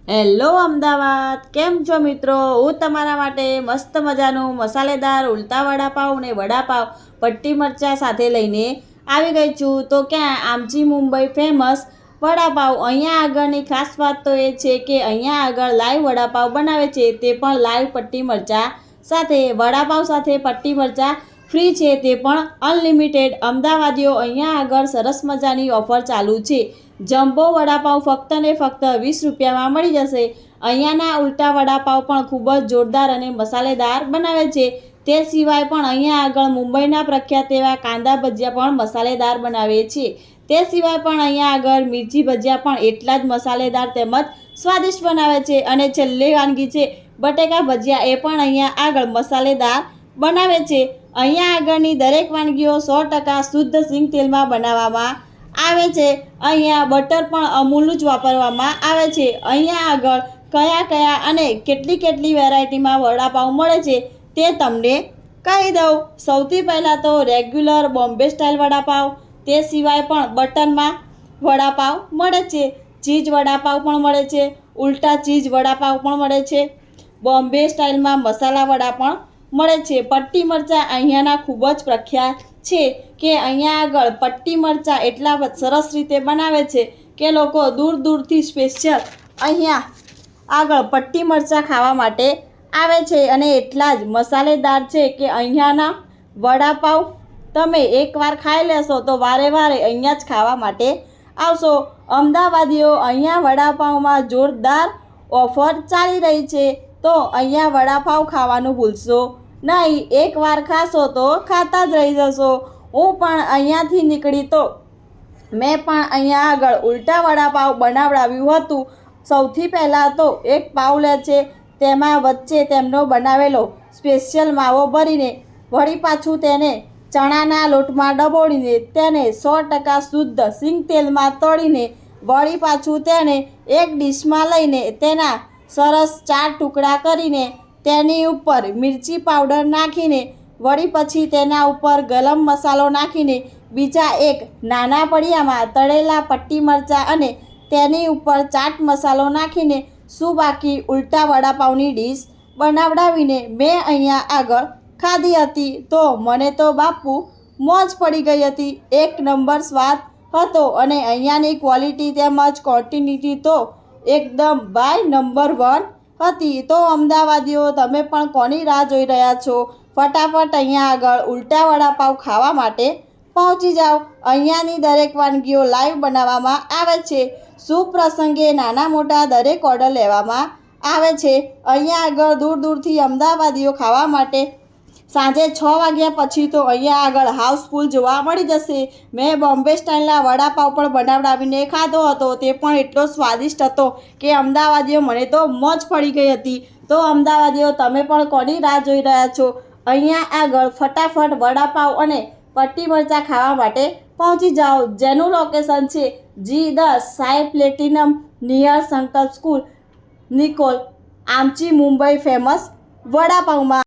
Hello Ahmedabad, કેમ છો મિત્રો? હું તમારા માટે મસ્ત મજાનું મસાલેદાર ઉલટા વડાપાવ ને વડાપાવ પટ્ટી મરચાં સાથે લઈને આવી ગઈ છું. તો ક્યાં આમચી મુંબઈ ફેમસ વડાપાવ. અહીંયા આગળની ખાસ વાત તો એ છે કે અહીંયા આગળ લાઈવ વડાપાવ બનાવે છે, તે પણ લાઈવ પટ્ટી મરચાં સાથે. વડાપાવ સાથે પટ્ટી મરચાં ફ્રી છે, તે પણ અનલિમિટેડ. અમદાવાદીઓ અહીંયા આગળ સરસ મજાની ઓફર ચાલુ છે. જમ્બો વડાપાવ ફક્ત ને ફક્ત 20 રૂપિયામાં મળી જશે. અહીંયાના ઉલટા વડાપાવ પણ ખૂબ જ જોરદાર અને મસાલેદાર બનાવે છે. તે સિવાય પણ અહીંયા આગળ મુંબઈના પ્રખ્યાત એવા કાંદા ભજીયા પણ મસાલેદાર બનાવે છે. તે સિવાય પણ અહીંયા આગળ મિર્ચી ભજીયા પણ એટલા જ મસાલેદાર તેમજ સ્વાદિષ્ટ બનાવે છે. અને છેલ્લી વાનગી છે બટેકા ભજીયા, એ પણ અહીંયા આગળ મસાલેદાર બનાવે છે. અહીંયા આગળની દરેક વાનગીઓ 100% શુદ્ધ સિંગ તેલમાં બનાવવામાં આવે છે. અહીંયા બટર પણ અમૂલનું જ વાપરવામાં આવે છે. અહીંયા આગળ કયા અને કેટલી વેરાયટીમાં વડાપાવ મળે છે તે તમને કહી દઉં. સૌથી પહેલાં તો રેગ્યુલર બોમ્બે સ્ટાઇલ વડાપાવ, તે સિવાય પણ બટરમાં વડાપાવ મળે છે. ચીઝ વડાપાવ પણ મળે છે, ઉલટા ચીઝ વડાપાવ પણ મળે છે, બોમ્બે સ્ટાઇલમાં મસાલા વડા પણ મળે છે. પટ્ટી મરચાં અહીંયાના ખૂબ જ પ્રખ્યાત છે કે અહીંયા આગળ પટ્ટી મરચાં એટલા સરસ રીતે બનાવે છે કે લોકો દૂરથી સ્પેશિયલ અહીંયા આગળ પટ્ટી મરચાં ખાવા માટે આવે છે. અને એટલા જ મસાલેદાર છે કે અહીંયાના વડાપાવ તમે એકવાર ખાઈ લેશો તો વારે અહીંયા જ ખાવા માટે આવશો. અમદાવાદીઓ, અહીંયા વડાપાવમાં જોરદાર ઓફર ચાલી રહી છે, તો અહીંયા વડાપાવ ખાવાનું ભૂલશો નહીં. એકવાર ખાશો તો ખાતા જ રહી જશો. હું પણ અહીંયાથી નીકળી તો મેં પણ અહીંયા આગળ ઉલટા વડાપાવ બનાવડાવ્યું હતું. સૌથી પહેલાં તો એક પાવ લે છે, તેમાં વચ્ચે તેમનો બનાવેલો સ્પેશિયલ માવો ભરીને વળી પાછું તેને ચણાના લોટમાં ડબોળીને તેને 100% શુદ્ધ સિંગ તેલમાં તળીને વળી પાછું તેને એક ડીશમાં લઈને તેના સરસ 4 ટુકડા કરીને તેની ઉપર મિરચી પાવડર નાખીને વળી પછી તેના ઉપર ગરમ મસાલો નાખીને બીજા એક નાના પડિયામાં તળેલા પટ્ટી મરચાં અને તેની ઉપર ચાટ મસાલો નાખીને શું બાકી ઉલટા વડાપાવની ડીશ બનાવડાવીને મેં અહીંયા આગળ ખાધી હતી. તો મને તો બાપુ મોજ પડી ગઈ હતી. એક નંબર સ્વાદ હતો અને અહીંયાની ક્વોલિટી તેમજ ક્વોન્ટિટી તો એકદમ બાય નંબર 1 હતી. તો અમદાવાદીઓ, તમે પણ કોની રાહ જોઈ રહ્યા છો? ફટાફટ અહીંયા આગળ ઉલટા વડાપાવ ખાવા માટે પહોંચી જાઓ. અહીંયાની દરેક વાનગીઓ લાઈવ બનાવવામાં આવે છે. શુભ પ્રસંગે નાના મોટા દરેક ઓર્ડર લેવામાં આવે છે. અહીંયા આગળ દૂરથી અમદાવાદીઓ ખાવા માટે સાંજે 6 વાગ્યા પછી તો અહીંયા આગળ હાઉસફુલ જોવા મળી જશે. મેં બોમ્બે સ્ટાઇલના વડાપાવ પણ બનાવડાવીને ખાધો હતો, તે પણ એટલો સ્વાદિષ્ટ હતો કે અમદાવાદીઓ, મને તો મોજ પડી ગઈ હતી. તો અમદાવાદીઓ, તમે પણ કોની રાહ જોઈ રહ્યા છો? અહીંયા આગળ ફટાફટ વડાપાવ અને પટ્ટી મરચાં ખાવા માટે પહોંચી જાઓ, જેનું લોકેશન છે G10 સાઈ પ્લેટિનમ નિયર સંકલ્પ સ્કૂલ, નિકોલ, આમચી મુંબઈ ફેમસ વડાપાવમાં.